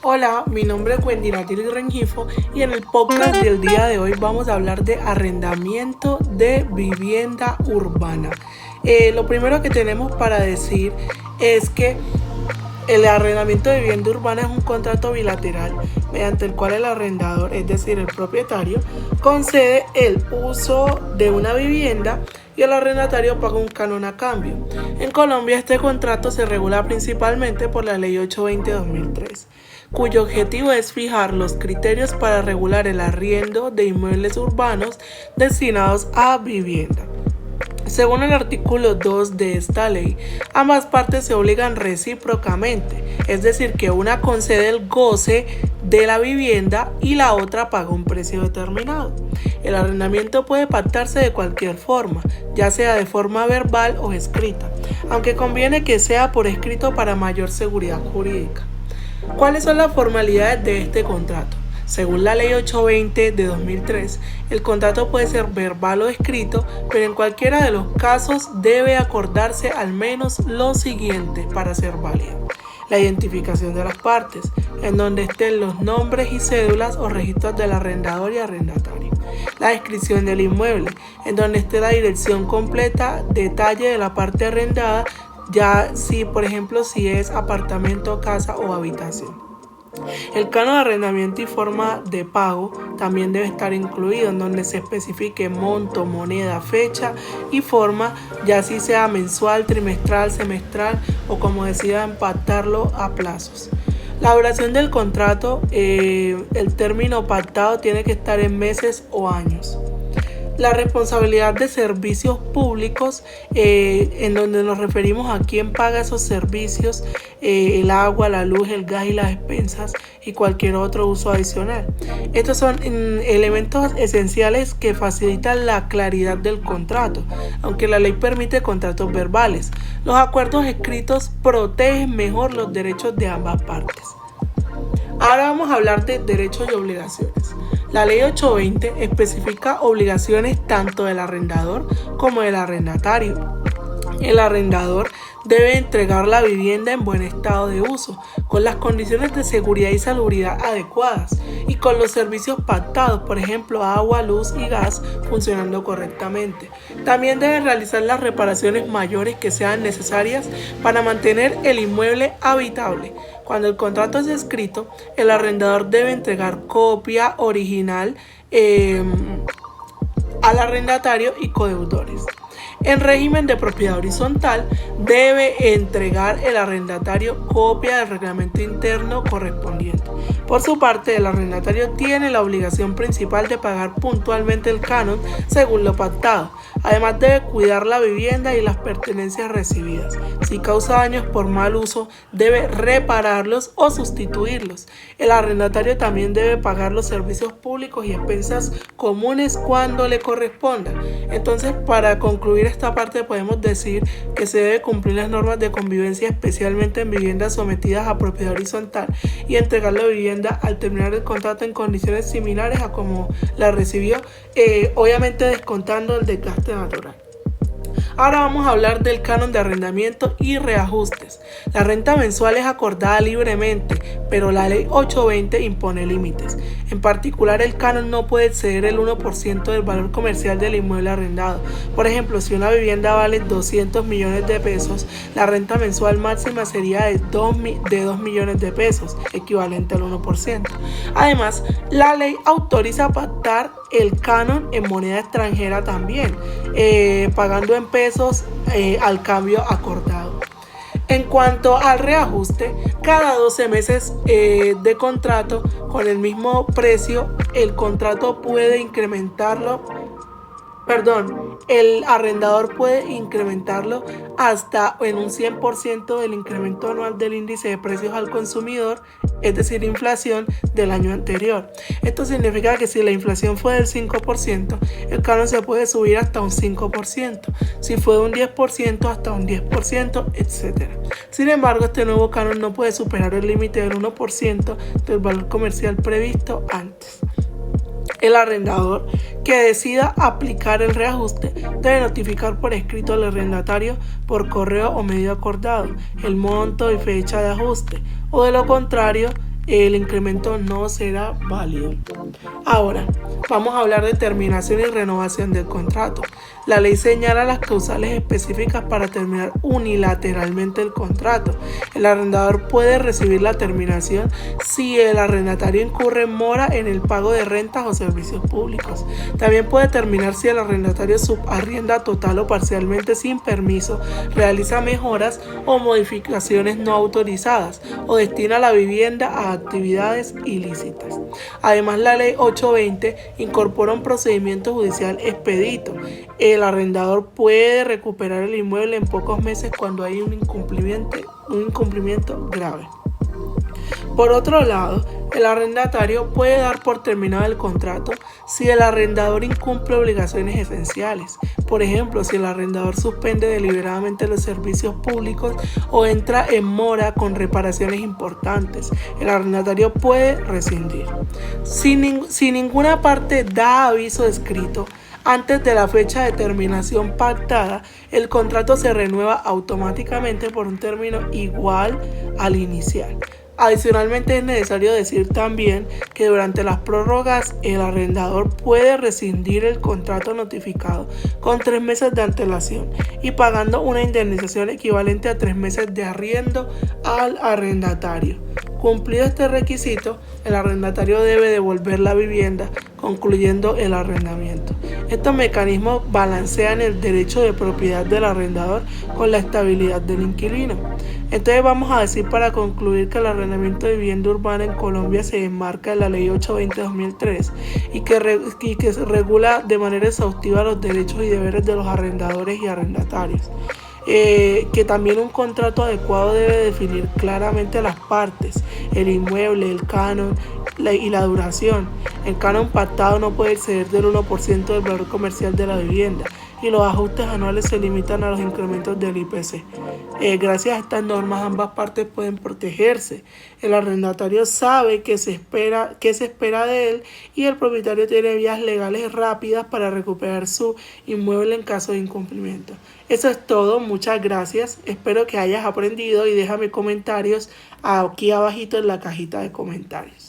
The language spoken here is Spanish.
Hola, mi nombre es Wendy Natil Rengifo y en el podcast del día de hoy vamos a hablar de arrendamiento de vivienda urbana. Lo primero que tenemos para decir es que el arrendamiento de vivienda urbana es un contrato bilateral mediante el cual el arrendador, es decir, el propietario, concede el uso de una vivienda y el arrendatario paga un canon a cambio. En Colombia este contrato se regula principalmente por la Ley 820/2003, cuyo objetivo es fijar los criterios para regular el arriendo de inmuebles urbanos destinados a vivienda. Según el artículo 2 de esta ley, ambas partes se obligan recíprocamente, es decir, que una concede el goce de la vivienda y la otra paga un precio determinado. El arrendamiento puede pactarse de cualquier forma, ya sea de forma verbal o escrita, aunque conviene que sea por escrito para mayor seguridad jurídica. ¿Cuáles son las formalidades de este contrato? Según la Ley 820/2003, el contrato puede ser verbal o escrito, pero en cualquiera de los casos debe acordarse al menos lo siguiente para ser válido: la identificación de las partes, en donde estén los nombres y cédulas o registros del arrendador y arrendatario; la descripción del inmueble, en donde esté la dirección completa, detalle de la parte arrendada, ya si, por ejemplo, si es apartamento, casa o habitación. El canon de arrendamiento y forma de pago también debe estar incluido, en donde se especifique monto, moneda, fecha y forma, ya si sea mensual, trimestral, semestral o como decidan pactarlo a plazos. La duración del contrato, el término pactado tiene que estar en meses o años. La responsabilidad de servicios públicos, en donde nos referimos a quién paga esos servicios, el agua, la luz, el gas y las despensas y cualquier otro uso adicional. Estos son elementos esenciales que facilitan la claridad del contrato, aunque la ley permite contratos verbales. Los acuerdos escritos protegen mejor los derechos de ambas partes. Ahora vamos a hablar de derechos y obligaciones. La Ley 820 especifica obligaciones tanto del arrendador como del arrendatario. El arrendador debe entregar la vivienda en buen estado de uso, con las condiciones de seguridad y salubridad adecuadas y con los servicios pactados, por ejemplo, agua, luz y gas, funcionando correctamente. También debe realizar las reparaciones mayores que sean necesarias para mantener el inmueble habitable. Cuando el contrato es escrito, el arrendador debe entregar copia original al arrendatario y codeudores. En régimen de propiedad horizontal, debe entregar el arrendatario copia del reglamento interno correspondiente. Por su parte, el arrendatario tiene la obligación principal de pagar puntualmente el canon según lo pactado. Además, debe cuidar la vivienda y las pertenencias recibidas. Si causa daños por mal uso, debe repararlos o sustituirlos. El arrendatario también debe pagar los servicios públicos y expensas comunes cuando le corresponda. Entonces, para concluir esta parte, podemos decir que se debe cumplir las normas de convivencia, especialmente en viviendas sometidas a propiedad horizontal, y entregar la vivienda al terminar el contrato en condiciones similares a como la recibió, obviamente descontando el desgaste natural. Ahora vamos a hablar del canon de arrendamiento y reajustes. La renta mensual es acordada libremente, pero la Ley 820 impone límites. En particular, el canon no puede exceder el 1% del valor comercial del inmueble arrendado. Por ejemplo, si una vivienda vale 200 millones de pesos, la renta mensual máxima sería de 2 millones de pesos, equivalente al 1%. Además, la ley autoriza pactar el canon en moneda extranjera también, pagando en pesos al cambio acordado. En cuanto al reajuste, cada 12 meses de contrato con el mismo precio, el arrendador puede incrementarlo hasta en un 100% del incremento anual del índice de precios al consumidor, es decir, inflación del año anterior. Esto significa que si la inflación fue del 5%, el canon se puede subir hasta un 5%, si fue de un 10% hasta un 10%, etc. Sin embargo, este nuevo canon no puede superar el límite del 1% del valor comercial previsto antes. El arrendador que decida aplicar el reajuste debe notificar por escrito al arrendatario por correo o medio acordado el monto y fecha de ajuste, o de lo contrario el incremento no será válido. Ahora, vamos a hablar de terminación y renovación del contrato. La ley señala las causales específicas para terminar unilateralmente el contrato. El arrendador puede recibir la terminación si el arrendatario incurre en mora en el pago de rentas o servicios públicos. También puede terminar si el arrendatario subarrienda total o parcialmente sin permiso, realiza mejoras o modificaciones no autorizadas o destina la vivienda a actividades ilícitas. Además, la ley 820 incorpora un procedimiento judicial expedito. El arrendador puede recuperar el inmueble en pocos meses cuando hay un incumplimiento grave. Por otro lado, el arrendatario puede dar por terminado el contrato si el arrendador incumple obligaciones esenciales. Por ejemplo, si el arrendador suspende deliberadamente los servicios públicos o entra en mora con reparaciones importantes, el arrendatario puede rescindir. Si ninguna parte da aviso escrito antes de la fecha de terminación pactada, el contrato se renueva automáticamente por un término igual al inicial. Adicionalmente, es necesario decir también que durante las prórrogas el arrendador puede rescindir el contrato notificado con 3 meses de antelación y pagando una indemnización equivalente a 3 meses de arriendo al arrendatario. Cumplido este requisito, el arrendatario debe devolver la vivienda, concluyendo el arrendamiento. Estos mecanismos balancean el derecho de propiedad del arrendador con la estabilidad del inquilino. Entonces vamos a decir para concluir que el arrendamiento de vivienda urbana en Colombia se enmarca en la Ley 820/2003 y que regula de manera exhaustiva los derechos y deberes de los arrendadores y arrendatarios. Que también un contrato adecuado debe definir claramente las partes, el inmueble, el canon y la duración. El canon pactado no puede exceder del 1% del valor comercial de la vivienda y los ajustes anuales se limitan a los incrementos del IPC. Gracias a estas normas ambas partes pueden protegerse. El arrendatario sabe qué se espera de él y el propietario tiene vías legales rápidas para recuperar su inmueble en caso de incumplimiento. Eso es todo, muchas gracias. Espero que hayas aprendido y déjame comentarios aquí abajito en la cajita de comentarios.